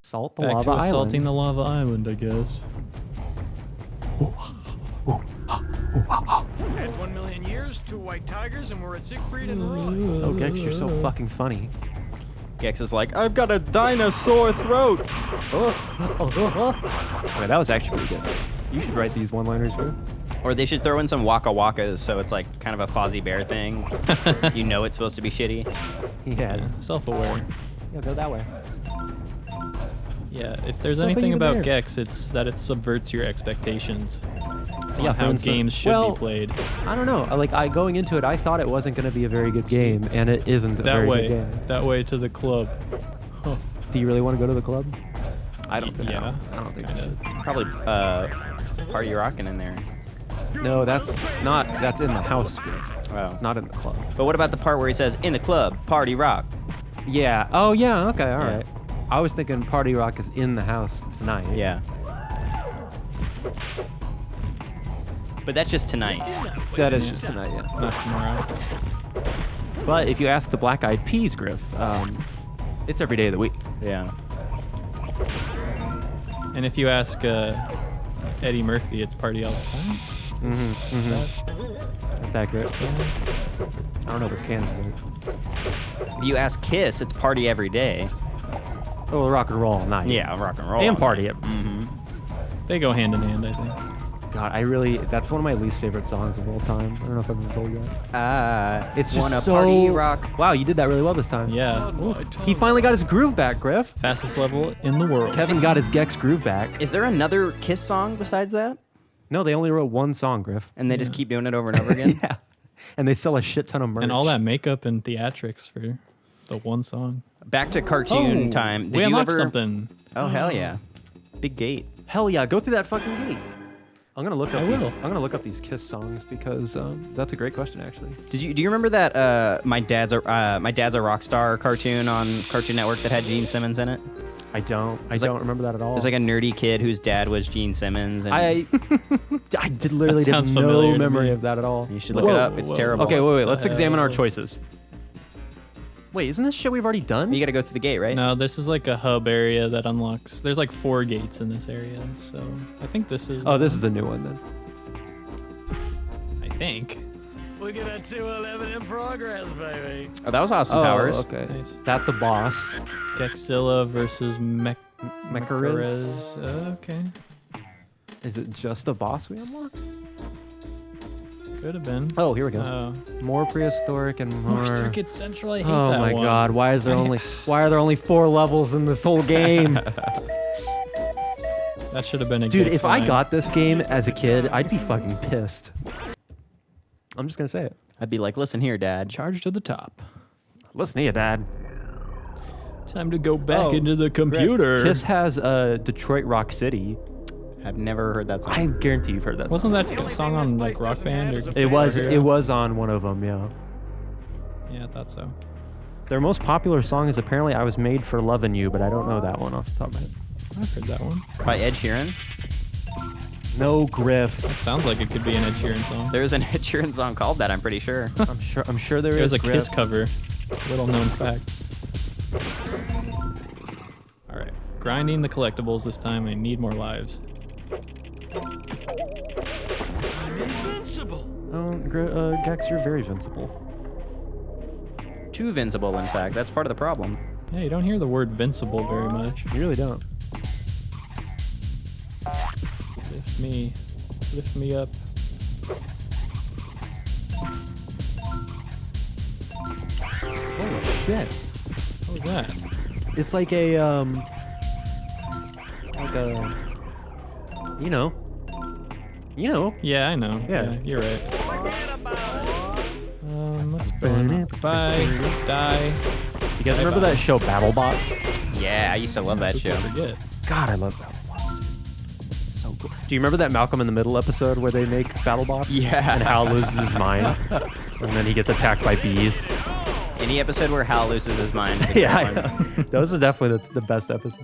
Salt the Back lava to island. assaulting the lava island, I guess. At 1 million years, 2 white tigers, and we're at Siegfried and Roy. Oh, Gex, you're so fucking funny. Gex is like, I've got a dinosaur throat. Okay, that was actually pretty good. You should write these one-liners, bro. Or they should throw in some waka wakas, so it's like kind of a Fozzie Bear thing. You know it's supposed to be shitty. Yeah. Self-aware. Yeah, go that way. Yeah, if there's Stuff anything ain't even about there. Gex, it's that it subverts your expectations Yeah, on for how instance- games should well, be played. I don't know. Like, going into it, I thought it wasn't going to be a very good game, and it isn't a That very way, good game. that way to the club. Huh. Do you really want to go to the club? I don't think. Yeah, I don't think you kinda. should. Probably Party Rockin' in there. No, that's not. That's in the house, Griff. Wow. Not in the club. But what about the part where he says, in the club, party rock? Yeah. Oh, yeah. Okay. All Yeah. right. I was thinking Party Rock is in the house tonight. Yeah. But that's just tonight. That is just tonight. Yeah. Not tomorrow. But if you ask the Black Eyed Peas, Griff, it's every day of the week. Yeah. And if you ask Eddie Murphy, it's party all the time. Mm-hmm. Is that That's accurate. canon? I don't know if it's canon. If you ask Kiss, it's party every day. Oh, rock and roll all night. Yeah, rock and roll. And party. Mm-hmm. They go hand in hand, I think. God, that's one of my least favorite songs of all time. I don't know if I've ever told you that. It's just wanna so party rock. Wow, you did that really well this time. Yeah. He finally got his groove back, Griff. Fastest level in the world. Kevin got his Gex groove back. Is there another Kiss song besides that? No, they only wrote one song, Griff. And they just keep doing it over and over again? Yeah. And they sell a shit ton of merch. And all that makeup and theatrics for the one song. Back to cartoon time. Did we you unlocked ever... something. Oh, hell yeah. Big gate. Hell yeah, go through that fucking gate. I'm gonna look up I these. will. I'm gonna look up these Kiss songs because that's a great question actually. Do you remember that My Dad's a Rock Star cartoon on Cartoon Network that had Gene Simmons in it? I don't remember that at all. It was like a nerdy kid whose dad was Gene Simmons. And I did literally That have sounds no familiar to memory me. of that at all. You should look it up. It's terrible. Okay, wait. Let's the examine our hell? choices. Wait, isn't this shit we've already done? You got to go through the gate, right? No, this is like a hub area that unlocks. There's like 4 gates in this area, so I think this is. Oh, this is the new one then. I think. Look at that 211 in progress, baby. Oh, that was Austin Powers. okay. Nice. That's a boss. Gexzilla versus Mechariz. Okay. Is it just a boss we unlock? Could have been. Oh, here we go. Oh. More prehistoric and more. More Circuit Central. I hate Oh that my one. god, why are there only 4 levels in this whole game? That should have been a Dude, Gex if I line. got this game as a kid, I'd be fucking pissed. I'm just gonna say it. I'd be like, listen here, Dad. Charge to the top. Listen here, Dad. Time to go back Oh, into the computer. Kiss has Detroit Rock City. I've never heard that song. I guarantee you've heard that song. Wasn't that song on like Rock Band or? It was. Guitar It Hero? was on one of them. Yeah. Yeah, I thought so. Their most popular song is apparently "I Was Made for Lovin' You," but I don't know that one off the top of my head. I've heard that one. By Ed Sheeran. No, Griff. It sounds like it could be an Ed Sheeran song. There's an Ed Sheeran song called that, I'm pretty sure. I'm sure there It is. was a Griff. Kiss cover. Little known fact. All right, grinding the collectibles this time. I need more lives. Invincible. Oh, Gex, you're very invincible. Too vincible, in fact. That's part of the problem. Yeah, you don't hear the word vincible very much. You really don't. Lift me up. Holy shit! What was that? It's like a you know. Yeah, I know. Yeah. You're right. Forget about it. Let's burn. Bye. Die. You guys remember that show BattleBots? Yeah, I used to love that Who show. could forget? God, I love BattleBots. So cool. Do you remember that Malcolm in the Middle episode where they make BattleBots? Yeah. And Hal loses his mind, and then he gets attacked by bees. Any episode where Hal loses his mind. is a Yeah, good one. I know. Those are definitely the best episodes.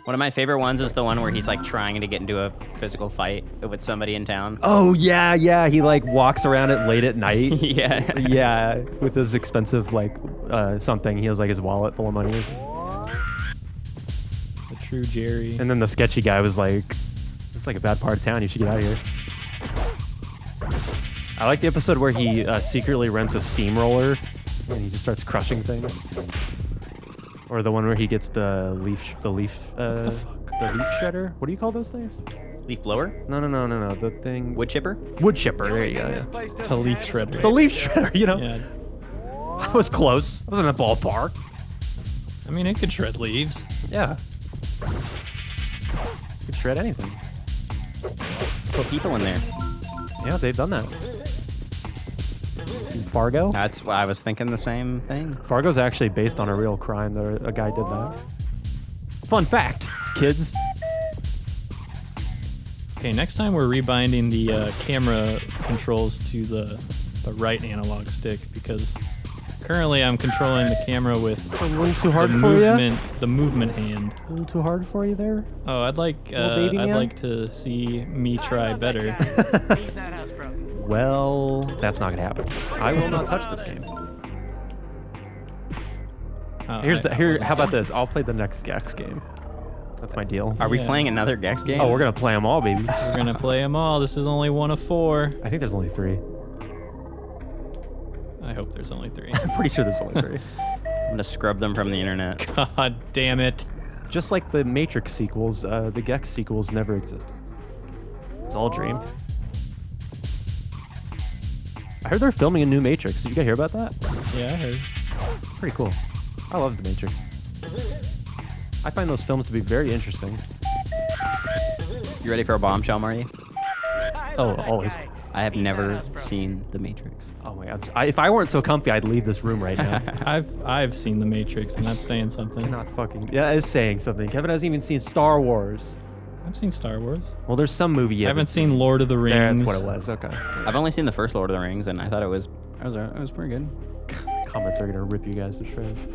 One of my favorite ones is the one where he's like trying to get into a physical fight with somebody in town. Oh yeah. He like walks around it late at night. Yeah. Yeah, with his expensive like something. He has like his wallet full of money. Or something. The True Jerry. And then the sketchy guy was like, "It's like a bad part of town. You should get out of here." I like the episode where he secretly rents a steamroller and he just starts crushing things. Or the one where he gets the leaf shredder. What do you call those things? Leaf blower? No. The thing. Wood chipper? Wood chipper. There you go. Yeah. The leaf shredder. The leaf shredder. You know. Yeah. I was close. I was in the ballpark. I mean, it could shred leaves. Yeah. Could shred anything. Put people in there. Yeah, they've done that. Seen Fargo? That's why I was thinking the same thing. Fargo's actually based on a real crime. A guy did that. Fun fact, kids. Okay, next time we're rebinding the camera controls to the right analog stick because currently I'm controlling the camera with A little too hard the for you? movement hand. A little too hard for you there? Oh, I'd like baby I'd man? like to see me try better. Well, that's not gonna happen. I will not touch this game. Oh, How wasn't about saying- this? I'll play the next Gex game. That's my deal. Are we Yeah. playing another Gex game? Oh, we're gonna play them all, baby. We're gonna play them all. This is only one of 4. I think there's only 3. I hope there's only 3. I'm pretty sure there's only 3. I'm gonna scrub them from the internet. God damn it. Just like the Matrix sequels, the Gex sequels never existed. It's all a dream. I heard they're filming a new Matrix. Did you guys hear about that? Yeah, I heard. Pretty cool. I love the Matrix. I find those films to be very interesting. You ready for a bombshell, Marty? Oh, always. I have never seen The Matrix. Oh my god. If I weren't so comfy, I'd leave this room right now. I've seen The Matrix, and that's saying something. Cannot fucking. Yeah, it's saying something. Kevin hasn't even seen Star Wars. I've seen Star Wars. Well, there's some movie you I haven't seen Lord of the Rings. There, that's what it was. Okay. I've only seen the first Lord of the Rings, and I thought it was pretty good. Comments are gonna rip you guys to shreds.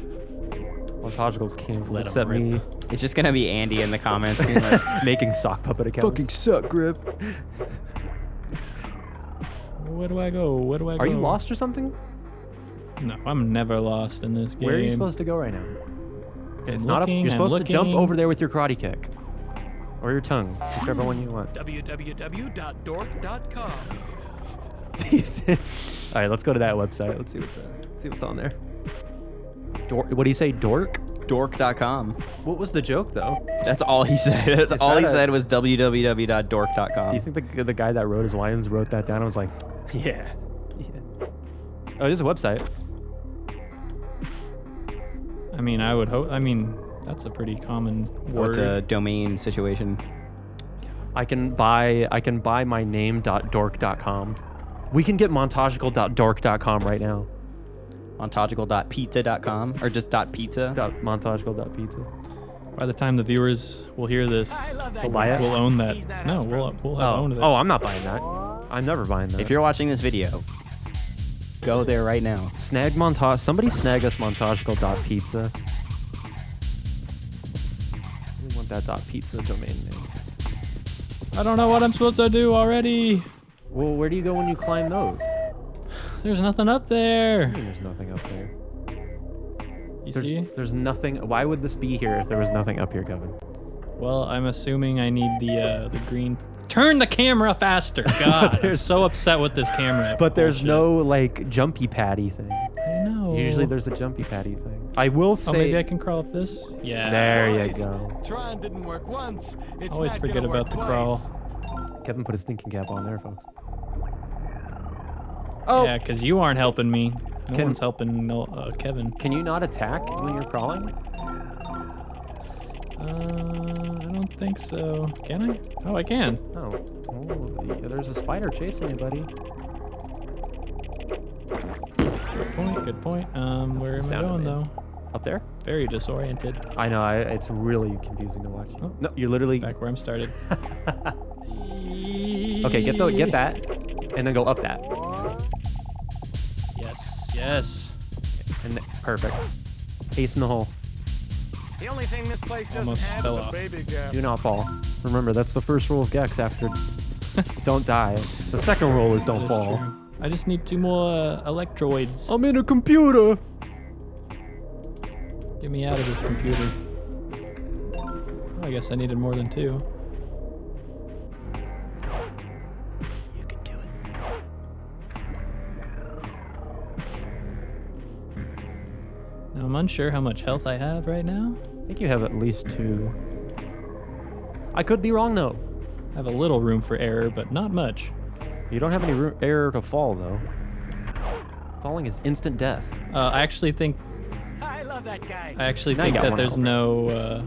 Montagical's canceled, Let 'em except rip. me It's just gonna be Andy in the comments being like, making sock puppet accounts. suck, Griff. Where do I go? Where do I go? Are you lost or something? No, I'm never lost in this game. Where are you supposed to go right now? Okay, it's I'm not up. looking, You're I'm supposed to jump looking. over there with your karate kick. Or your tongue, whichever one you want. www.dork.com. Alright, let's go to that website. Let's see what's on there. What do you say, dork? Dork.com. What was the joke, though? That's all he said. That's Is all he that a- said was Do www.dork.com. you think the guy that wrote his lines wrote that down and was like, yeah. Oh, it is a website. I mean, I would hope. I mean, that's a pretty common What's word. a domain situation? I can buy my name.dork.com. We can get montagical.dork.com right now. Montagical.pizza.com or just .pizza. Montagical.pizza. By the time the viewers will hear this, They'll buy it? we'll own that. No, we'll have owned it. Oh, I'm not buying that. I'm never buying that. If you're watching this video, go there right now. Snag montage. Somebody snag us montagical.pizza. We want that .pizza domain name. I don't know what I'm supposed to do already. Well, where do you go when you climb those? There's nothing up there. I mean, there's nothing up there. You see? There's nothing. Why would this be here if there was nothing up here, Kevin? Well, I'm assuming I need the green. Turn the camera faster. God, I'm so upset with this camera. But there's bullshit. no like jumpy paddy thing. I know. Usually there's a jumpy paddy thing. I will Oh, say. maybe I can crawl up this. Yeah. There you go. Trying didn't work once. It's Always not forget gonna about work the twice. crawl. Kevin put his thinking cap on there, folks. Oh, Yeah, because you aren't helping me. No Can- one's helping Kevin. can you not attack when you're crawling? I don't think so. Can I? Oh, I can. Oh, yeah, there's a spider chasing you, buddy. Good point. Good point. Where am I sound going it made. though? Up there? Very disoriented. I know. It's really confusing to watch. Oh. No, you're literally. Back where I'm started. Okay, get that, and then go up that, Yes. Yes. and perfect. Ace in the hole. The only thing this place doesn't Almost have fell is a off. baby girl. Do not fall. Remember, that's the first rule of Gex. After, don't die. The second rule is That don't is fall. true. I just need 2 more electroids. I'm in a computer. Get me out of this computer. I guess I needed more than 2. You can do it. Now, I'm unsure how much health I have right now. I think you have at least 2. I could be wrong though. I have a little room for error, but not much. You don't have any error to fall though. Falling is instant death. I actually think I love that guy. I actually Now you think got that one there's health. no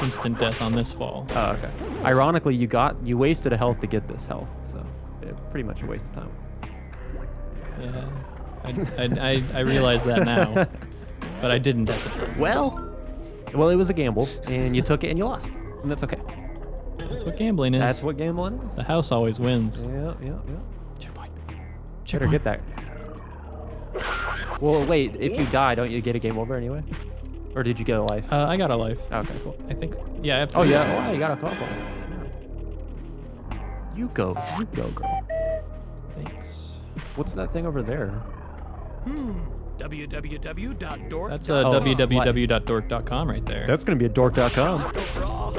instant death on this fall. Oh, okay. Ironically, you wasted a health to get this health, so pretty much a waste of time. Yeah, I realize that now, but I didn't at the time. Well, it was a gamble, and you took it and you lost, and that's okay. That's what gambling is. That's what gambling is. The house always wins. Yeah. Checkpoint. Better Checkpoint. get that. Well, wait. If you die, don't you get a game over anyway? Or did you get a life? I got a life. Okay, cool. I think. Yeah, I have 3. Oh yeah. Wow, you got a couple. You go, girl. Thanks. What's that thing over there? www.dork. That's Oh, www.dork.com right there. That's gonna be a dork.com. Overall.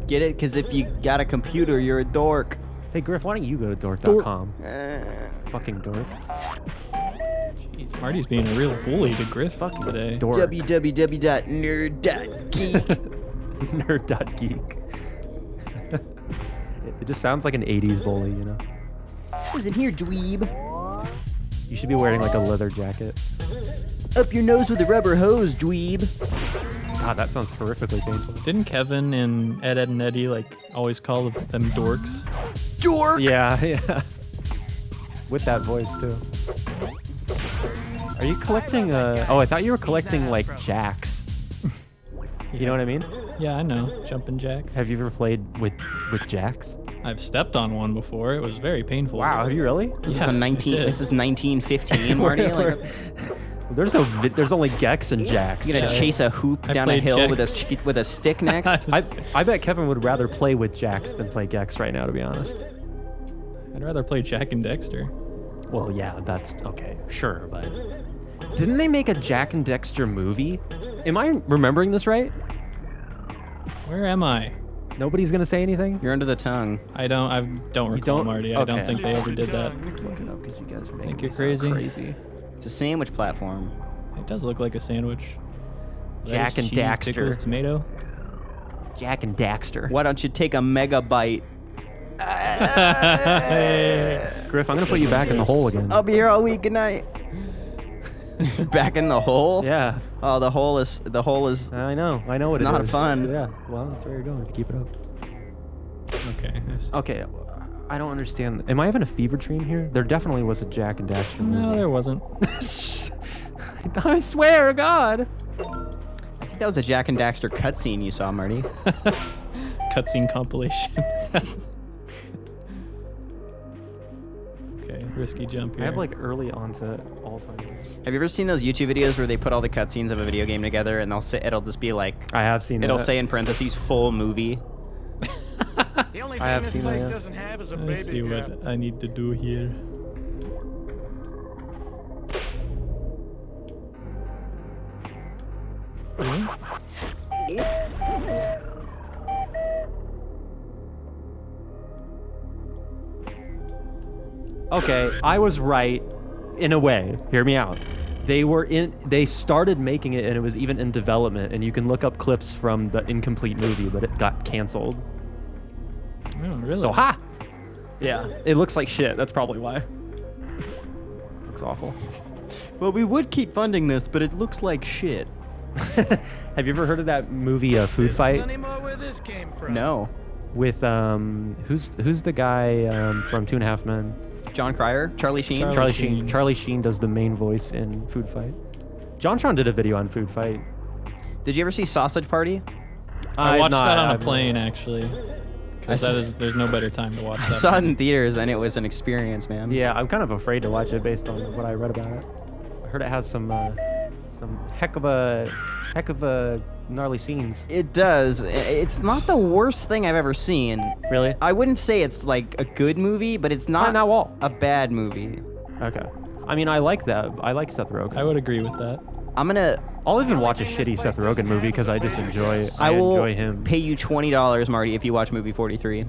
Get it? Because if you got a computer, you're a dork. Hey Griff, why don't you go to dork.com? Uh, Fucking dork. Jeez, Marty's being a real bully to Griff today. Dork. www.nerd.geek. Nerd.geek. It just sounds like an 80s bully, you know? Listen here, dweeb. You should be wearing like a leather jacket. Up your nose with a rubber hose, dweeb. God, that sounds horrifically painful. Didn't Kevin and Ed, and Eddie like always call them dorks? Dork! Yeah. With that voice too. Are you collecting oh, I thought you were collecting like jacks. You know what I mean? Yeah, I know. Jumping jacks. Have you ever played with jacks? I've stepped on one before. It was very painful. Wow, have you really? This Yeah, I is did. This is 1915, Marty. Like, There's only Gex and jacks. you gotta Yeah. chase a hoop I down a played hill Jack- with a stick next. I bet Kevin would rather play with jacks than play Gex right now, to be honest. I'd rather play Jack and Dexter. Well, yeah, that's okay, sure, but didn't they make a Jack and Dexter movie? Am I remembering this right? Where am I? Nobody's gonna say anything? You're under the tongue. I don't recall, don't? Marty. I don't Okay. think they ever did that. Look it up because you guys are making Think me you're sound crazy? It's a sandwich platform. It does look like a sandwich. Jack Lettuce, and cheese, Daxter. pickles, tomato. Jack and Daxter. Why don't you take a mega bite? Griff, I'm gonna put you back in the hole again. I'll be here all week. Good night. Back in the hole? Yeah, Oh, the hole is. I know what It's it is. not fun. Yeah, well, that's where you're going. Keep it up. Okay. I see. Okay, I don't understand. Am I having a fever dream here? There definitely was a Jack and Daxter movie. No, there wasn't. I swear to God. I think that was a Jack and Daxter cutscene you saw, Marty. Cutscene compilation. Okay, risky jump here. I have like early onset Alzheimer's. Have you ever seen those YouTube videos where they put all the cutscenes of a video game together and it'll just be like, I have seen it'll that. say in parentheses full movie? The only I have thing seen this place that, yeah. doesn't have is a Let's see baby what cap. I need to do here. Hmm? Okay, I was right in a way. Hear me out. They started making it and it was even in development, and you can look up clips from the incomplete movie, but it got canceled. Oh, really? So ha! Yeah, it looks like shit. That's probably why. Looks awful. Well, we would keep funding this, but it looks like shit. Have you ever heard of that movie Food Fight Plenty more where this came from. No. with who's the guy from Two and a Half Men? John Cryer? Charlie Sheen? Charlie Sheen. Charlie Sheen does the main voice in Food Fight. JonTron did a video on Food Fight. Did you ever see Sausage Party? I watched that on a I've plane, not. actually. Because there's no better time to watch that. I saw it in theaters and it was an experience, man. Yeah, I'm kind of afraid to watch it based on what I read about it. I heard it has some heck of a gnarly scenes. It does. It's not the worst thing I've ever seen. Really? I wouldn't say it's like a good movie, but it's not Climb that wall. a bad movie. Okay. I mean, I like that. I like Seth Rogen. I would agree with that. I'll even watch a shitty Seth Rogen movie because I just enjoy. I will enjoy him. pay you $20, Marty, if you watch movie 43.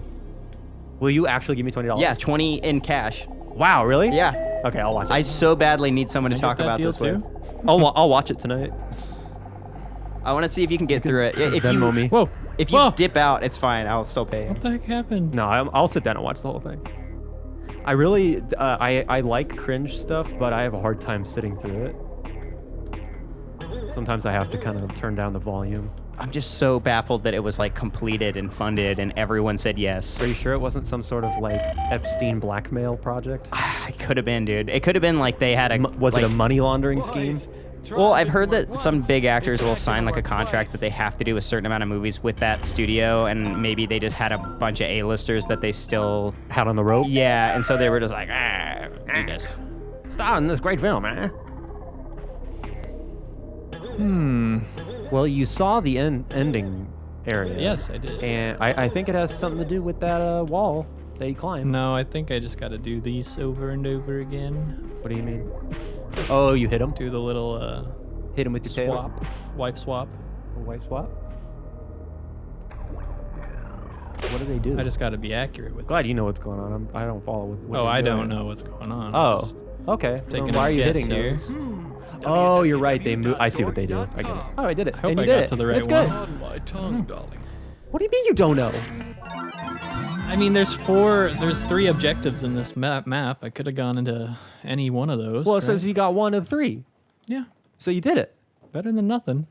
Will you actually give me $20? Yeah, 20 in cash. Wow, really? Yeah. Okay, I'll watch it. I so badly need someone to Can I talk get that about deal this with. too? I'll watch it tonight. I want to see if you can get through it. If Venmo you me. Whoa. if you Whoa. dip out, it's fine. I'll still pay you. What the heck happened? No, I'll sit down and watch the whole thing. I really, I like cringe stuff, but I have a hard time sitting through it. Sometimes I have to kind of turn down the volume. I'm just so baffled that it was like completed and funded and everyone said yes. Are you sure it wasn't some sort of like Epstein blackmail project? It could have been, dude. It could have been like they had a Was it a like- money laundering scheme? Well, I've heard that some big actors will sign like a contract that they have to do a certain amount of movies with that studio, and maybe they just had a bunch of A-listers that they still, Out on the rope? yeah, and so they were just like, do this. Star in this great film, eh? Well, you saw the ending area. Yes, I did. And I think it has something to do with that wall that you climbed. No, I think I just got to do these over and over again. What do you mean? Oh, you hit him? Do the little Hit him with your tail? swap, wife swap. Wife swap? What do they do? I just got to be accurate with it. Glad you know what's going on. I don't follow what Oh, you're I doing. don't know what's going on. I'm Oh, just okay. taking Well, why a are you guess hitting here. those? Oh, you're right. They move. I see what they do. I get it. Oh, I did it. I hope and you I did got it. to the right It's good. one. On my tongue, darling. What do you mean you don't know? I mean, there's 3 objectives in this map. I could have gone into any one of those. Well, it right? says you got 1 of 3. Yeah, So you did it. better than nothing.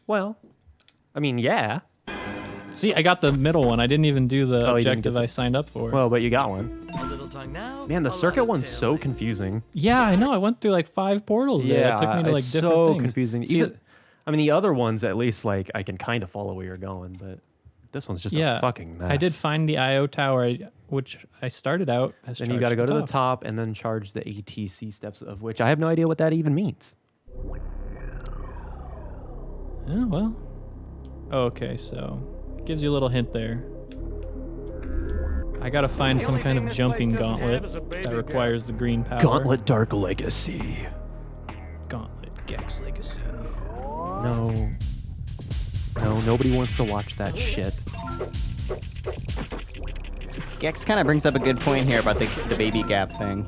Well, I mean, yeah. See, I got the middle one. I didn't even do the Oh, you didn't objective get the- I signed up for. Well, but you got one. A little tongue now. Man, the a circuit lot of one's tail. so confusing. yeah, I know. I went through like 5 portals there. It took me to like it's different so things. confusing. See, Even, I mean, the other ones at least like I can kind of follow where you're going, but this one's just yeah, a fucking mess. I did find the IO tower, which I started out as. Then you got to go to the top and then charge the ATC steps, of which I have no idea what that even means. Yeah, well. Oh, okay, so it gives you a little hint there. I gotta find some kind of jumping gauntlet that requires the green power. Gauntlet Dark Legacy. Gauntlet Gex Legacy. No. No, nobody wants to watch that shit. Gex kind of brings up a good point here about the baby gap thing.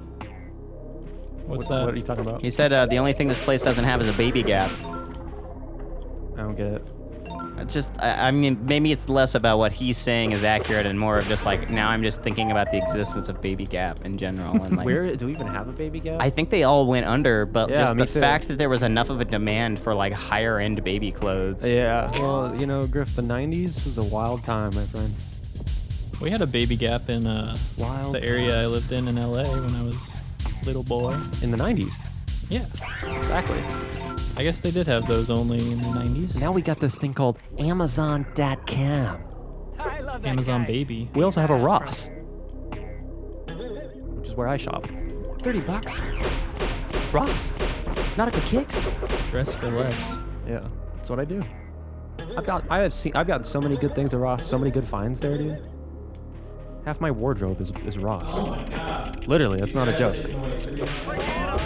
What's What that? are you talking about? He said the only thing this place doesn't have is a baby gap. I don't get it. It's just, I mean, maybe it's less about what he's saying is accurate and more of just like, now I'm just thinking about the existence of baby gap in general. And like, Where do we even have a baby gap? I think they all went under, but Yeah, just me the too. fact that there was enough of a demand for like higher end baby clothes. Yeah. Well, you know, Griff, the 90s was a wild time, my friend. We had a baby gap in Wild the area I times. lived in LA when I was a little boy. In the 90s. Yeah, Exactly. I guess they did have those only in the 90s. Now we got this thing called Amazon.com. I love that Amazon guy. Baby. We also have a Ross, which is where I shop. $30. Ross. Nautica Kicks. Dress for less. Yeah, that's what I do. I've got so many good things at Ross, so many good finds there, dude. Half my wardrobe is Ross. Oh my god. Literally, that's not a joke.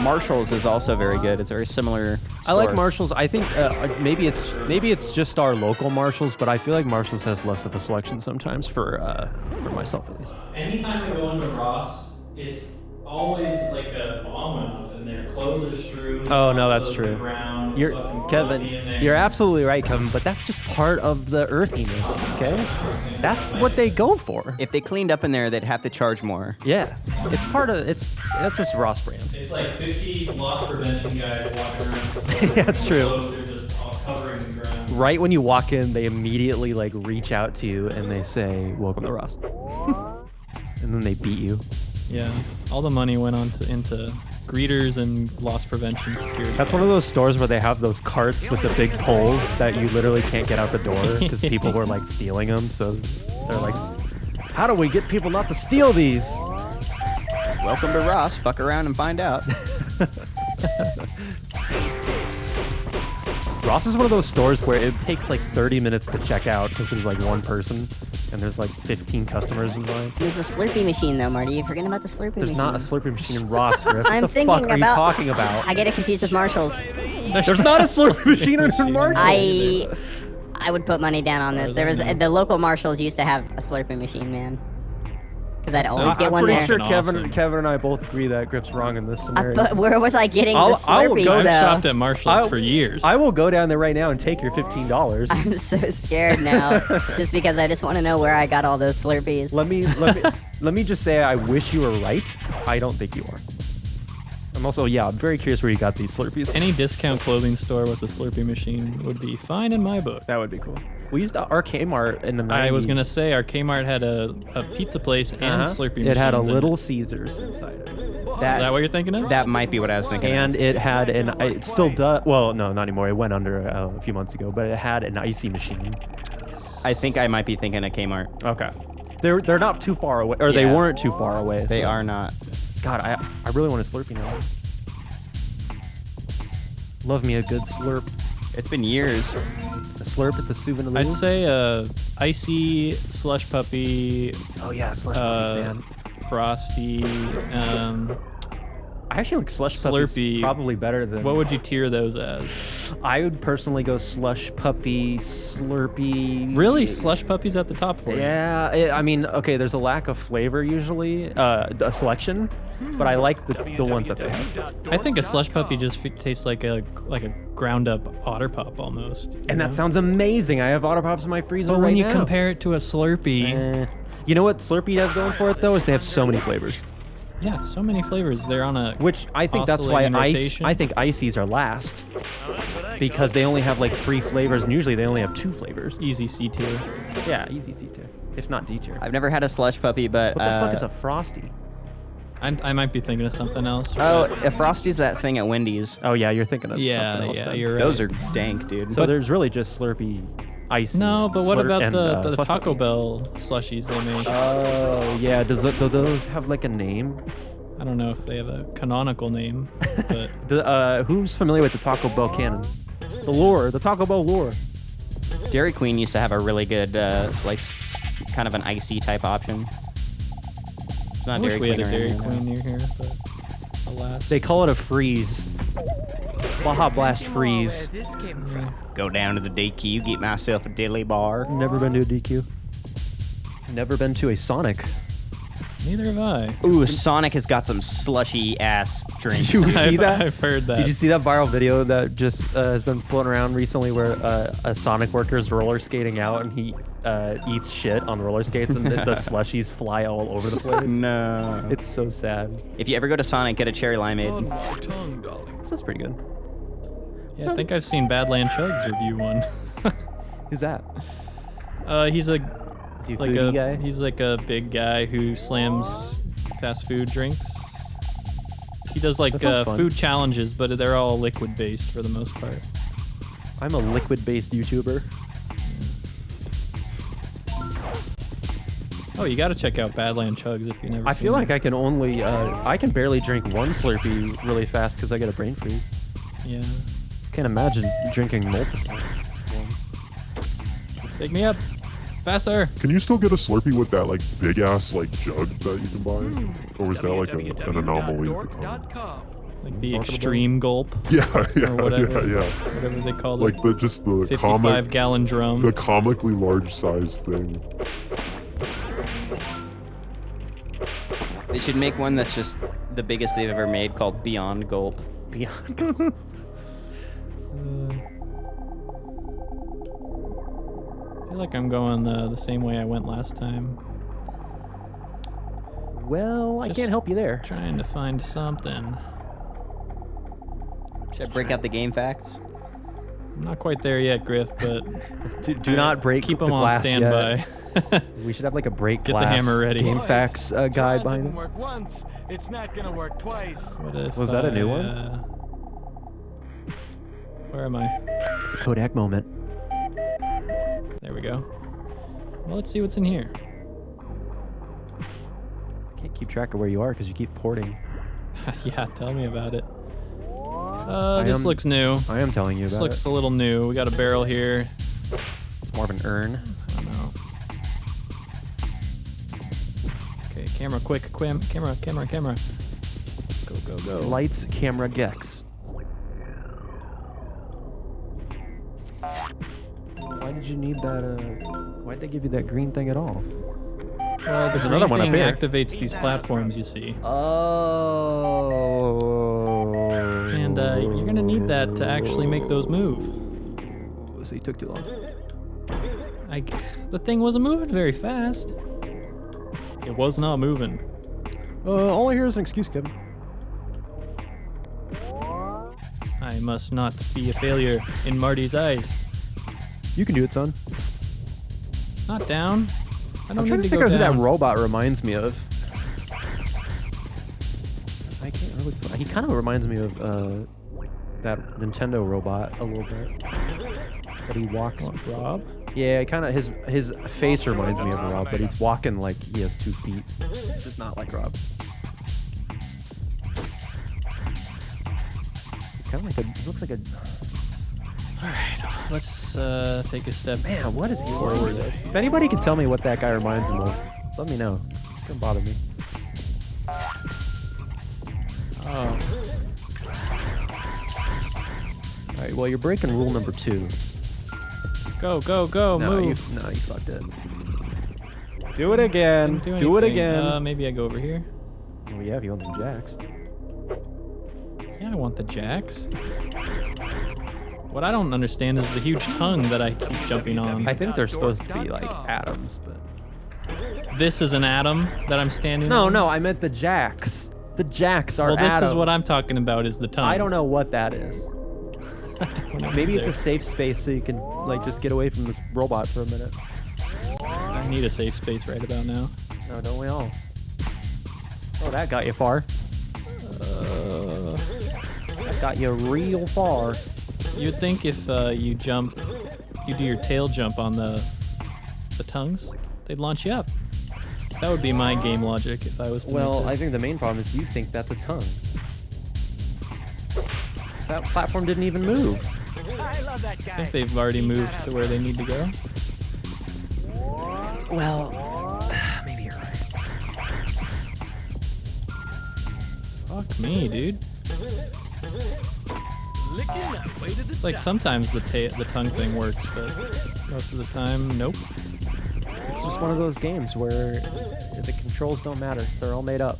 Marshall's is also very good. It's a very similar I like store. Marshalls. I think maybe it's just our local Marshalls, but I feel like Marshalls has less of a selection sometimes for myself at least. Anytime I go into Ross, it's always like a bomb went off in there. Clothes are strewn. Oh, no, that's across true. the ground, You're fucking Kevin. filthy in there. You're absolutely right, Kevin. But that's just part of the earthiness. Okay, that's what they go for. If they cleaned up in there, they'd have to charge more. Yeah, it's part of that's just Ross brand. It's like 50 loss prevention guys walking around. Yeah, that's true. Clothes are just all covering the ground. Right when you walk in, they immediately like reach out to you and they say, "Welcome to Ross," and then they beat you. Yeah, all the money went into greeters and loss prevention security. That's one of those stores where they have those carts with the big poles that you literally can't get out the door because people were like stealing them. So they're like, "How do we get people not to steal these?" Welcome to Ross. Fuck around and find out. Ross is one of those stores where it takes like 30 minutes to check out because there's like one person. and there's like 15 customers in line. There's a Slurpee machine though, Marty. You're forgetting about the Slurpee There's machine. not a Slurpee machine in Ross, Griff. I'm What the thinking fuck are you about. talking about? I get it confused with Marshalls. There's not a Slurpee machine in Marshall. I would put money down on this. There was the local Marshalls used to have a Slurpee machine, man. Because I'd always get one I'm there. pretty sure Awesome. Kevin and I both agree that Griff's wrong in this scenario. But where was I getting I the will Slurpees go I've though? shopped at Marshall's for years. I will go down there right now and take your $15. I'm so scared now, just because I just want to know where I got all those Slurpees. Let me just say I wish you were right. I don't think you are. I'm also, I'm very curious where you got these Slurpees. Any discount clothing store with a Slurpee machine would be fine in my book. That would be cool. We used our Kmart in the 90s. I was gonna say our Kmart had a pizza place and Slurpee machines. It had a in Little Caesars inside it. Is that what you're thinking of? That might be what I was thinking. And it had it still does, well, no, not anymore. It went under a few months ago, but it had an icy machine. I think I might be thinking of Kmart. Okay. They're not too far away, or they Yeah. weren't too far away. They so- are not. God, I really want a Slurpee now. Love me a good slurp. It's been years. A slurp at the souvenir. I'd say icy slush puppy, Oh yeah, slush puppies, man. frosty. I actually like slush puppies Slurpee. probably better than. What would you tier those as? I would personally go slush puppy, Slurpee. Really, slush puppies at the top for you? Yeah, I mean, okay, there's a lack of flavor usually, a selection, but I like the ones that they have. I think a slush puppy just tastes like a ground up Otter Pop almost. And that sounds amazing. I have Otter Pops in my freezer But right when you now. compare it to a Slurpee, You know what Slurpee has going for it though is they have so many flavors, yeah, so many flavors. They're on a which I think that's why oscillating rotation. I think ices are last because they only have like 3 flavors, and usually they only have 2 flavors. easy C tier. Yeah, easy C tier, if not D tier. I've never had a slush puppy, but What the fuck is a Frosty? I might be thinking of something else. Oh, but- a Frosty's that thing at Wendy's. Oh yeah, you're thinking of something yeah, else. then. you're right. Those are dank, dude. So there's really just Slurpee, icy. No, but what Slurp, about and, the slush Taco puppy. Bell slushies they make? Oh yeah, do those have like a name? I don't know if they have a canonical name, but Who's familiar with the Taco Bell canon? The lore, the Taco Bell lore. Dairy Queen used to have a really good, kind of an icy type option. It's I not wish we had a Dairy around here Queen near here, but alas. They call it a freeze. Baja Blast freeze. now. Go down to the DQ, get myself a dilly bar. Never been to a DQ. Never been to a Sonic. Neither have I. Ooh, Sonic has got some slushy ass drinks. Did you see I've, that? I've heard that. Did you see that viral video that just has been floating around recently where a Sonic worker is roller skating out and he eats shit on roller skates and the slushies fly all over the place? No. It's so sad. If you ever go to Sonic, get a cherry limeade. This is pretty good. Yeah, I think I've seen Badland Chugs review one. Who's that? He's a Is he a like foodie a guy? he's like a big guy who slams fast food drinks. He does like That sounds fun. food challenges, but they're all liquid based for the most part. I'm a liquid-based YouTuber. Oh, you got to check out Badland Chugs if you never. I seen feel it. like I can only, I can barely drink one Slurpee really fast because I get a brain freeze. Yeah. Can't imagine drinking multiple ones. Take me up, faster. Can you still get a Slurpee with that like big ass like jug that you can buy, or was that like an anomaly at the time? Like the Talking extreme gulp, Yeah, yeah, or whatever, yeah. whatever they call it. Like the 55 gallon drum. the comically large size thing. They should make one that's just the biggest they've ever made called Beyond Gulp. Beyond. I feel like I'm going the same way I went last time. Well, I Just can't help you there. Trying to find something. Should I break out the game facts? I'm not quite there yet, Griff, but Do not break keep the them on glass standby. yet. We should have like a break Get the glass hammer ready. game facts guide behind it. Work once, it's not gonna work twice. What if Was that a new one? Where am I? It's a Kodak moment. There we go. Well, let's see what's in here. Can't keep track of where you are because you keep porting. Yeah, tell me about it. I This am- looks new. I am telling you This about looks it. a little new. We got a barrel here. It's more of an urn. I don't know. camera, quick, camera. Go. Lights, camera, Gex. Why did you need that? Why'd they give you that green thing at all? Well, There's another one up thing here. activates these platforms, you see. Oh. And you're gonna need that to actually make those move. So you took too long. The thing wasn't moving very fast. It was not moving. All I hear is an excuse, Kevin. I must not be a failure in Marty's eyes. You can do it, son. Not down. I don't I'm trying need to to figure go out who down. that robot reminds me of. I can't really. He kind of reminds me of that Nintendo robot a little bit. But he walks. What, Rob? Yeah, kind of. His face reminds me of Rob, but he's walking like he has 2 feet, just not like Rob. He's kind of like a. He looks like a. All right, let's take a step. Man, what is he forward? If anybody can tell me what that guy reminds him of, let me know. It's gonna bother me. Oh, All right. Well, you're breaking rule number 2. go, No, you move. fucked it. Do it again. Didn't Do it anything. again. Maybe I go over here. Oh yeah, if you want some jacks. Yeah, I want the jacks. What I don't understand is the huge tongue that I keep jumping on. I think they're supposed to be like atoms, but This is an atom that I'm standing on? no, I meant the jacks. The jacks are Well, this atoms. is what I'm talking about, is the tongue. I don't know what that is. Maybe it's a either. safe space so you can like just get away from this robot for a minute. I need a safe space right about now. No, don't we all? Oh, that got you far. That got you real far. You'd think if you do your tail jump on the tongues, they'd launch you up. That would be my game logic if I was to Well, make I this. think the main problem is you think that's a tongue. That platform didn't even move. I think they've already moved to where they need to go. Well, maybe you're right. Fuck me, dude. It's like sometimes the tongue thing works, but most of the time, nope. It's just one of those games where the controls don't matter. They're all made up.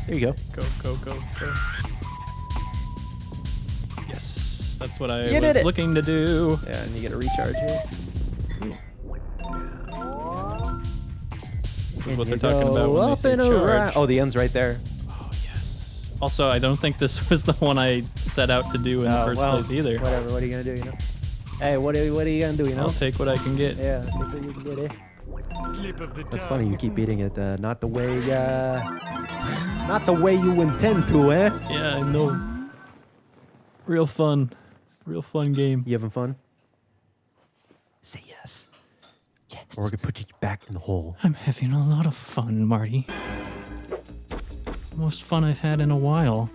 There you go. Go. Yes, that's what I You did was it. looking to do. Yeah, and you get a recharge here. This is what they're talking about when they say and around. charge. Oh, the end's right there. Oh, yes. Also, I don't think this was the one I set out to do in the first place either. Whatever. What are you gonna do? You know. Hey, what are you gonna do? You know. I'll take what I can get. Yeah, take what you can get. Eh? Slip of the That's tongue. funny. You keep beating it. Not the way you intend to, eh? Yeah, I know. Real fun game. You having fun? Say yes. Yes. Or we're gonna put you back in the hole. I'm having a lot of fun, Marty. Most fun I've had in a while.